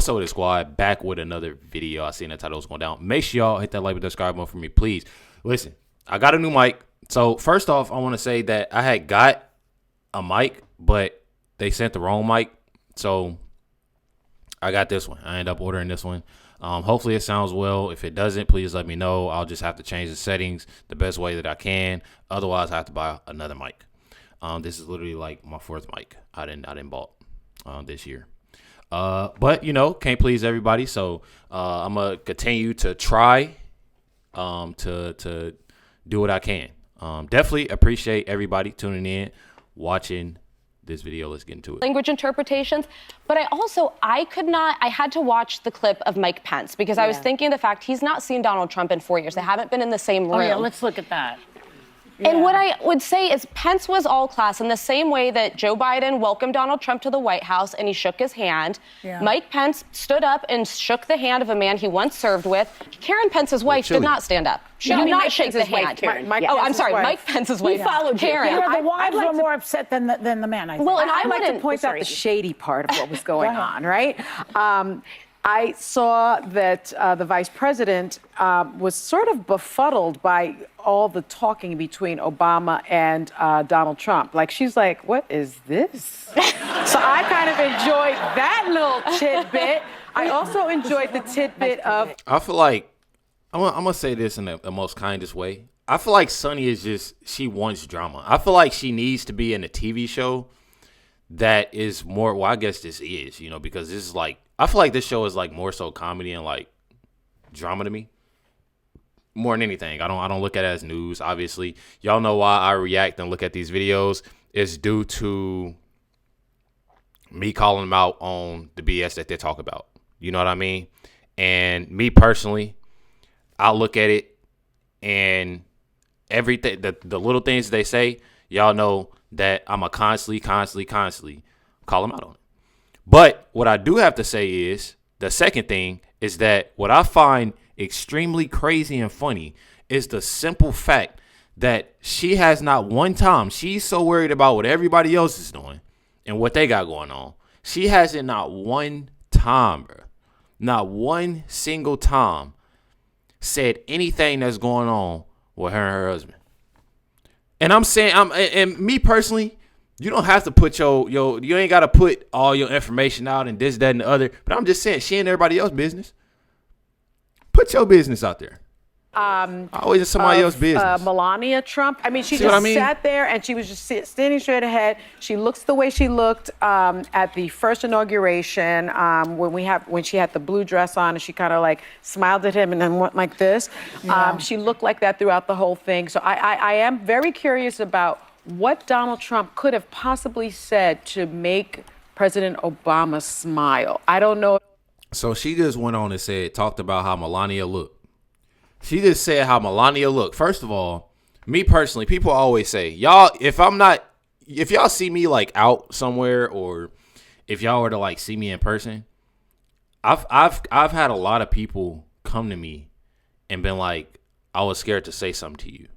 SUES Squad, back with another video. I seen the title was going down. Make sure y'all hit that like and subscribe button for me, please. Listen, I got a new mic. So first off, I want to say that I had got a mic, but they sent the wrong mic. So I got this one. I ended up ordering this one. Hopefully it sounds well. If it doesn't, please let me know. I'll just have to change the settings the best way that I can. Otherwise, I have to buy another mic. This is literally like my fourth mic I didn't bought this year. But you know, can't please everybody. So I'm gonna continue to try to do what I can. Definitely appreciate everybody tuning in, watching this video. Let's get into it. Language interpretations. But I had to watch the clip of Mike Pence because I was thinking the fact he's not seen Donald Trump in 4 years. They haven't been in the same room. Oh yeah, let's look at that. And what I would say is Pence was all class in the same way that Joe Biden welcomed Donald Trump to the White House and he shook his hand. Yeah. Mike Pence stood up and shook the hand of a man he once served with. Karen Pence's wife did not stand up. She did not shake the hand. I'm sorry, Mike Pence's wife. He followed Karen. The wives were more upset than the man, I think. Well, and I'd like to point out the shady part of what was going on, right? I saw that the vice president was sort of befuddled by all the talking between Obama and Donald Trump. Like, she's like, what is this? So I kind of enjoyed that little tidbit. I also enjoyed the tidbit of... I feel like, I'm going to say this in the most kindest way. I feel like Sunny is just, she wants drama. I feel like she needs to be in a TV show that is more, well, I guess this is, you know, because this is like, I feel like this show is like more so comedy and like drama to me. More than anything. I don't look at it as news, obviously. Y'all know why I react and look at these videos. It's due to me calling them out on the BS that they talk about. You know what I mean? And me personally, I look at it and everything, the little things they say, y'all know that I'm a constantly call them out on it. But what I do have to say is, the second thing is that what I find extremely crazy and funny is the simple fact that she has not one time, she's so worried about what everybody else is doing and what they got going on. She hasn't not one time, bro, not one single time said anything that's going on with her and her husband. And I'm saying, and me personally, you don't have to put you ain't got to put all your information out and this, that, and the other. But I'm just saying, she ain't everybody else's business. Put your business out there. Always in somebody else's business. Melania Trump. I mean, she sat there and she was just standing straight ahead. She looks the way she looked at the first inauguration when she had the blue dress on and she kind of like smiled at him and then went like this. Yeah. She looked like that throughout the whole thing. So I am very curious about what Donald Trump could have possibly said to make President Obama smile. I don't know. So she just went on and talked about how Melania looked. She just said how Melania looked. First of all, me personally, people always say, y'all, if y'all see me like out somewhere or if y'all were to like see me in person, I've had a lot of people come to me and been like, I was scared to say something to you.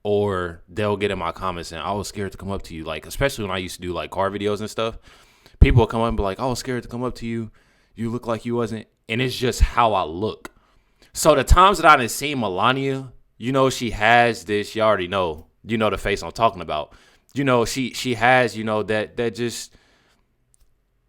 Or they'll get in my comments and I was scared to come up to you. Like, especially when I used to do like car videos and stuff, people will come up and be like, I was scared to come up to you. You look like you wasn't. And it's just how I look. So the times that I didn't see Melania, you know, she has this, you already know, you know, the face I'm talking about. You know, she has, you know, that just,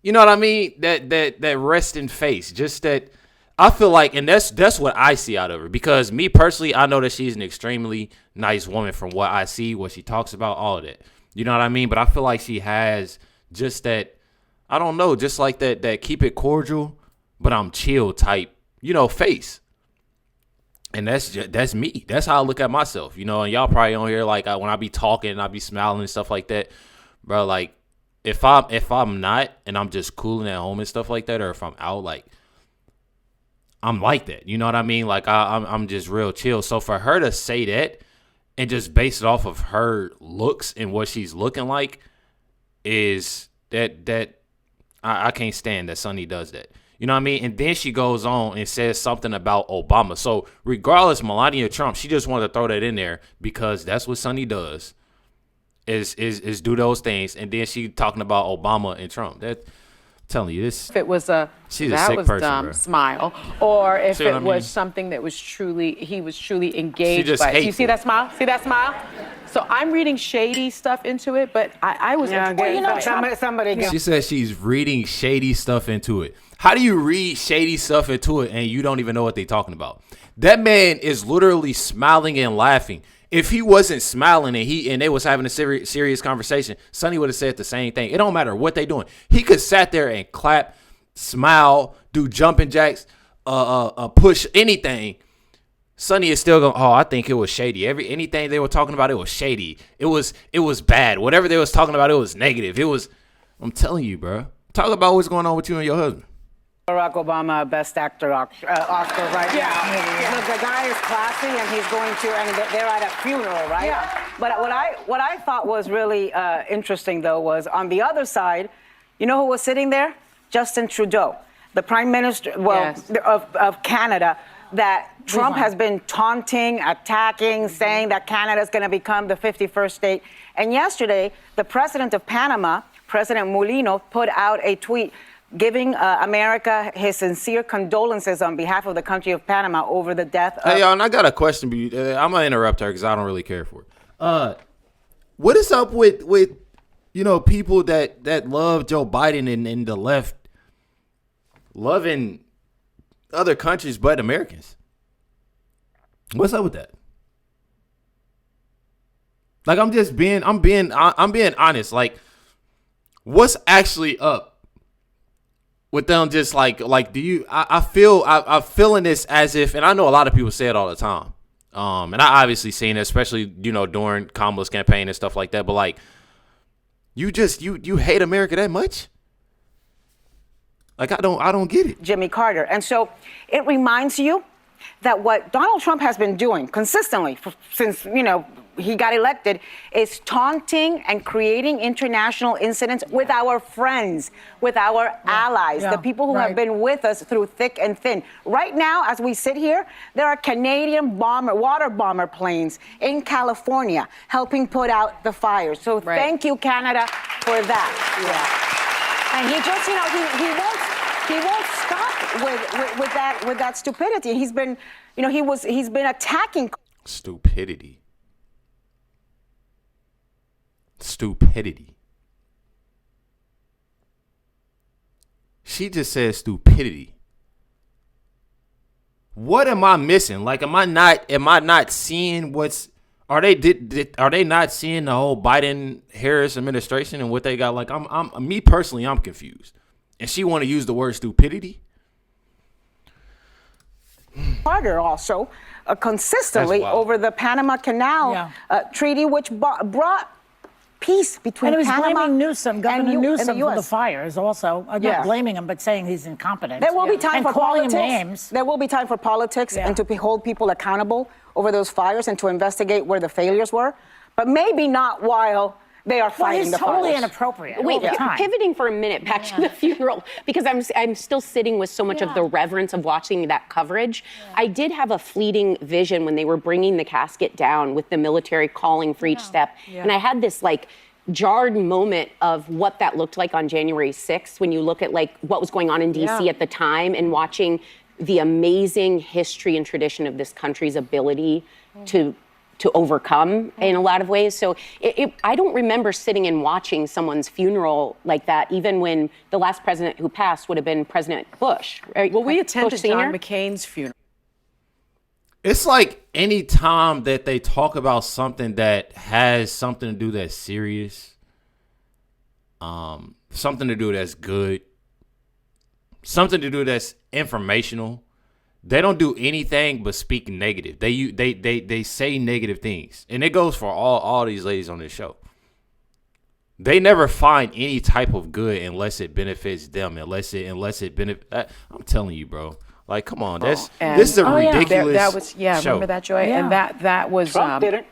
you know what I mean? That resting face, just that. I feel like, and that's what I see out of her, because me personally, I know that she's an extremely nice woman from what I see, what she talks about, all of that. You know what I mean? But I feel like she has just that, I don't know, just like that keep it cordial, but I'm chill type, you know, face. And that's me. That's how I look at myself, you know. And y'all probably on here like when I be talking, I be smiling and stuff like that, bro. Like if I'm not and I'm just cooling at home and stuff like that, or if I'm out, like I'm like that. You know what I mean? Like I'm just real chill. So for her to say that and just base it off of her looks and what she's looking like is that I can't stand that Sunny does that. You know what I mean? And then she goes on and says something about Obama. So regardless, Melania Trump, she just wanted to throw that in there because that's what Sunny does is do those things. And then she talking about Obama and Trump. That, telling you this. If it was she's that a sick was person, dumb bro. smile, or if See what it I was mean? something that was he was truly engaged just by. Do you hateful. see that smile? See that smile? So I'm reading shady stuff into it, but I was. Somebody. She said she's reading shady stuff into it. How do you read shady stuff into it and you don't even know what they're talking about? That man is literally smiling and laughing. If he wasn't smiling and they was having a serious conversation, Sonny would have said the same thing. It don't matter what they doing. He could sat there and clap, smile, do jumping jacks, push anything. Sonny is still going, oh, I think it was shady. Anything they were talking about, it was shady. It was bad. Whatever they was talking about, it was negative. I'm telling you, bro. Talk about what's going on with you and your husband. Barack Obama Best Actor Oscar right now. The guy is classy, and he's going to, and they're at a funeral, right? Yeah. But what I thought was really interesting, though, was on the other side, you know who was sitting there? Justin Trudeau, the Prime Minister, of Canada, that Trump has been taunting, attacking, saying that Canada is going to become the 51st state. And yesterday, the president of Panama, President Mulino, put out a tweet giving America his sincere condolences on behalf of the country of Panama over the death of... Hey, y'all, and I got a question. I'm going to interrupt her because I don't really care for it. What is up with people that love Joe Biden and the left loving other countries but Americans? What's up with that? Like, I'm being honest. Like, what's actually up with them? Just like do you? I'm feeling this as if, and I know a lot of people say it all the time. And I obviously seen it, especially during Kamala's campaign and stuff like that. But like, you hate America that much? Like, I don't get it. Jimmy Carter. And so it reminds you that what Donald Trump has been doing consistently since, he got elected is taunting and creating international incidents with our friends, with our allies, the people who have been with us through thick and thin. Right now, as we sit here, there are Canadian water bomber planes in California helping put out the fires. So thank you, Canada, for that. Yeah. And he just, he won't stop with that stupidity. He's been, he's been attacking Stupidity. She just said stupidity. What am I missing? Like, am I not seeing what's? Are they not seeing the whole Biden-Harris administration and what they got? Like, me personally, I'm confused. And she want to use the word stupidity. Carter also consistently over the Panama Canal Treaty, which brought peace between and he was Panama blaming Newsom, Governor Newsom, for the US. fires also. Not blaming him, but saying he's incompetent. There will be time for calling politics. Him names. There will be time for politics and to hold people accountable over those fires and to investigate where the failures were, but maybe not while they are fighting the fires. It's totally inappropriate. Wait, pivoting for a minute back to the funeral, because I'm still sitting with so much of the reverence of watching that coverage. I did have a fleeting vision when they were bringing the casket down with the military calling for each step. And I had this jarred moment of what that looked like on January 6th when you look at what was going on in DC at the time and watching the amazing history and tradition of this country's ability to overcome in a lot of ways. So I don't remember sitting and watching someone's funeral like that, even when the last president who passed would have been President Bush. Right? Well, we attended Bush Sr.? John McCain's funeral. It's like any time that they talk about something that has something to do that's serious, something to do that's good, something to do that's informational, they don't do anything but speak negative. They say negative things, and it goes for all these ladies on this show. They never find any type of good unless it benefits them. Unless it benefits. I'm telling you, bro. Like, come on, this is a ridiculous that was show. Remember that, Joy? Yeah. And that was Trump didn't.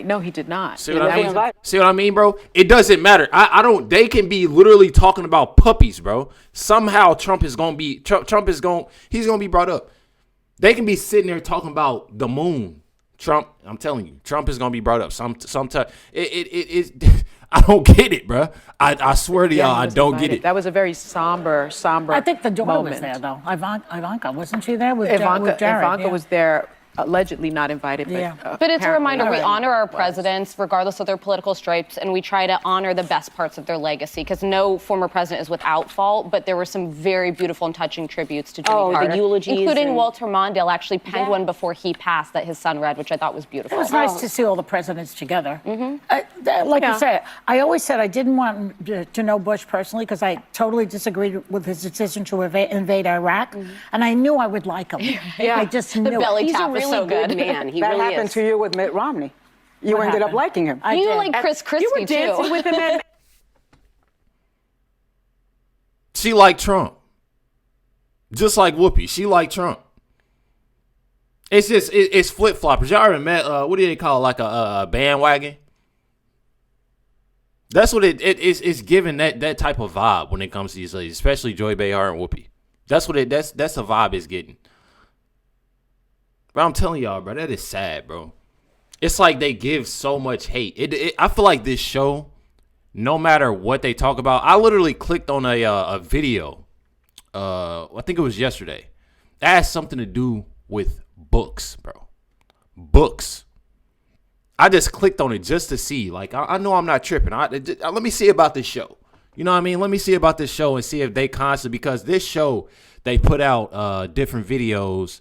No, he did not. See what I mean? See what I mean, bro? It doesn't matter. I don't. They can be literally talking about puppies, bro. Somehow Trump is gonna be he's gonna be brought up. They can be sitting there talking about the moon. Trump, I'm telling you, Trump is gonna be brought up. I don't get it, bro. I swear to y'all, I don't get it. That was a very somber. I think the daughter moment. was there, though. Ivanka, wasn't she there with Ivanka, with Jared? Ivanka was there, allegedly not invited. But it's a reminder, we honor our presidents regardless of their political stripes, and we try to honor the best parts of their legacy, because no former president is without fault, but there were some very beautiful and touching tributes to Jimmy Carter. The eulogies. Including Walter Mondale actually penned one before he passed that his son read, which I thought was beautiful. It was nice to see all the presidents together. Like you said, I always said I didn't want to know Bush personally because I totally disagreed with his decision to invade Iraq, and I knew I would like him. I just knew. The belly He's tap a was really so good man. He that really happened is. to you with Mitt Romney. You ended up liking him. You like Chris Christie, You were dancing too. with him at She liked Trump. Just like Whoopi. She liked Trump. It's just, it's flip-floppers. Y'all ever met, what do they call it, like a bandwagon? That's what it's giving that type of vibe when it comes to these ladies, especially Joy Behar and Whoopi. That's what that's the vibe it's getting. But I'm telling y'all, bro, that is sad, bro. It's like they give so much hate. I feel like this show, no matter what they talk about, I literally clicked on a video. I think it was yesterday. It has something to do with books, bro. Books. I just clicked on it just to see. Like, I know I'm not tripping. Let me see about this show. You know what I mean? Let me see about this show and see if they constantly, because this show, they put out different videos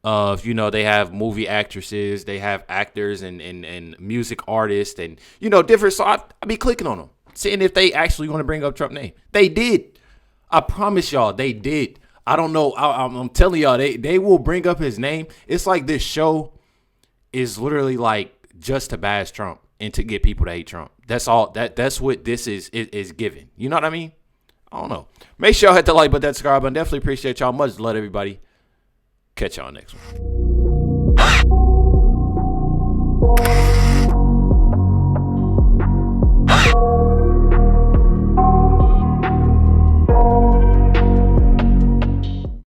of, you know, they have movie actresses, they have actors and music artists and, you know, different. So I be clicking on them, seeing if they actually want to bring up Trump's name. They did. I promise y'all, they did. I don't know. I'm telling y'all, they will bring up his name. It's like this show is literally like just to bash Trump and to get people to hate Trump. That's all. That's what this is given. You know what I mean? I don't know. Make sure y'all hit the like button, that subscribe button. Definitely appreciate y'all. Much love, everybody. Catch y'all next one.